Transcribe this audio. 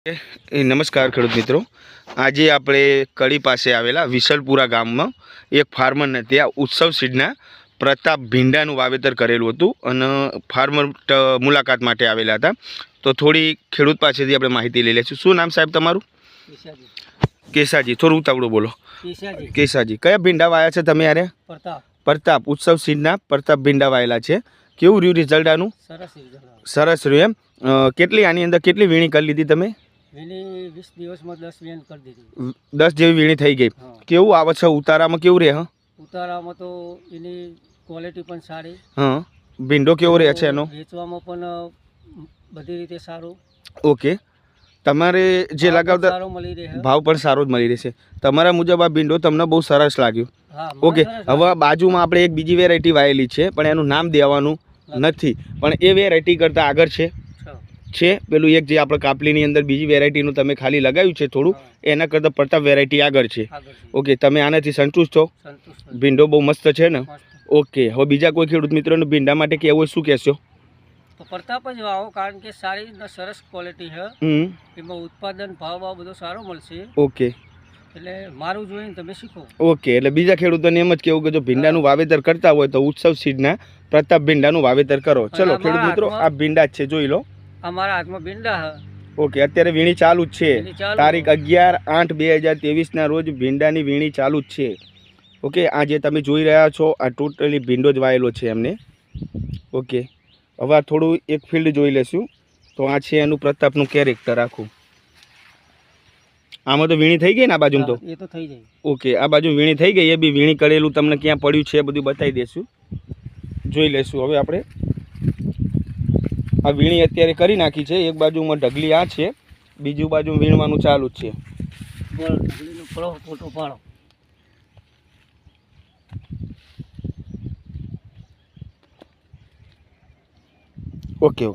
નમસ્કાર ખેડૂત મિત્રો, આજે આપણે કડી પાસે આવેલા વિસલપુરા ગામમાં એક ફાર્મરને ત્યાં ઉત્સવ સીડના પ્રતાપ ભીંડાનું વાવેતર કરેલું હતું અને ફાર્મર મુલાકાત માટે આવેલા હતા. તો થોડી ખેડૂત પાસેથી આપણે માહિતી લઈ લઈશું. શું નામ સાહેબ તમારું? કેસાજી. થોડું ઉતાવળું બોલો. કેસાજી. કયા ભીંડા વાયા છે તમે? યારે પ્રતાપ ઉત્સવ સીડના પ્રતાપ ભીંડા વાયેલા છે. કેવું રહ્યું રિઝલ્ટ આનું? સરસ રહ્યું એમ. કેટલી આની અંદર કેટલી વીણી કરી લીધી તમે? 20 દિવસમાં 10 વીણ કરી દીધી. 10 જેવી વીણી થઈ ગઈ. કેવું આવે છે ઉતારામાં? કેવું રહે? ઉતારામાં તો એની ક્વોલિટી પણ સારી. હા. ભીંડો કેવો રહે છે એનો? વેચવામાં પણ બધી રીતે સારું. ઓકે. તમારે જે લગાવતા ભાવ પણ સારો જ મળી રહેશે. તમારા મુજબ આ ભીંડો તમને બહુ સરસ લાગ્યો. ઓકે. હવે બાજુમાં આપણે એક બીજી વેરાયટી વાયેલી છે પણ એનું નામ દેવાનું નથી, પણ એ વેરાયટી કરતાં આગળ છે પેલું એક જે આપણે કાપલીની અંદર બીજી વેરાયટીનું તમે ખાલી લગાવ્યું છે થોડું, એના કરતાં પ્રતાપ વેરાયટી આગળ છે. ઓકે. તમે આનાથી સંતુષ્ટ છો? ભીંડો બહુ મસ્ત છે ને? ઓકે. હવે બીજા કોઈ ખેડૂત મિત્રોને ભીંડા માટે કહેવું હોય શું કહેશો? તો પ્રતાપ જ વાવો, કારણ કે સારી સરસ ક્વોલિટી છે. એમાં ઉત્પાદન ભાવ બધો સારો મળશે. ઓકે. એટલે મારું જોઈને તમે શીખો. ઓકે. એટલે બીજા ખેડૂતોને એમ જ કેવું કે જો ભીંડાનું વાવેતર કરતા હોય તો ઉત્સવ સીડના પ્રતાપ ભીંડાનું વાવેતર કરો. ચલો ખેડૂત મિત્રો, આ ભીંડા જ છે, જોઈ લો. અમારા હાથમાં ભીંડા છે. ઓકે. અત્યારે વીણી ચાલુ જ છે. તારીખ 11/8/2023 રોજ ભીંડાની વીણી ચાલુ જ છે. ઓકે. આ જે તમે જોઈ રહ્યા છો આ ટોટલી ભીંડો જ વાયેલો છે એમને. ઓકે. હવે આ થોડું એક ફિલ્ડ જોઈ લેશું. તો આ છે એનું પ્રતાપનું કેરેક્ટર આખું. આમાં તો વીણી થઈ ગઈ ને આ બાજુ? તો એ તો થઈ જાય. ઓકે. આ બાજુ વીણી થઈ ગઈ, એ બી વીણી કરેલું તમને ક્યાં પડ્યું છે એ બધું બતાવી દઈશું, જોઈ લઈશું. હવે આપણે આ વીણી અત્યારે કરી નાખી છે. એક બાજુમાં ઢગલી આ છે, બીજું બાજુ વીણવાનું ચાલુ જ છે. ફોટો પાડો. ઓકે.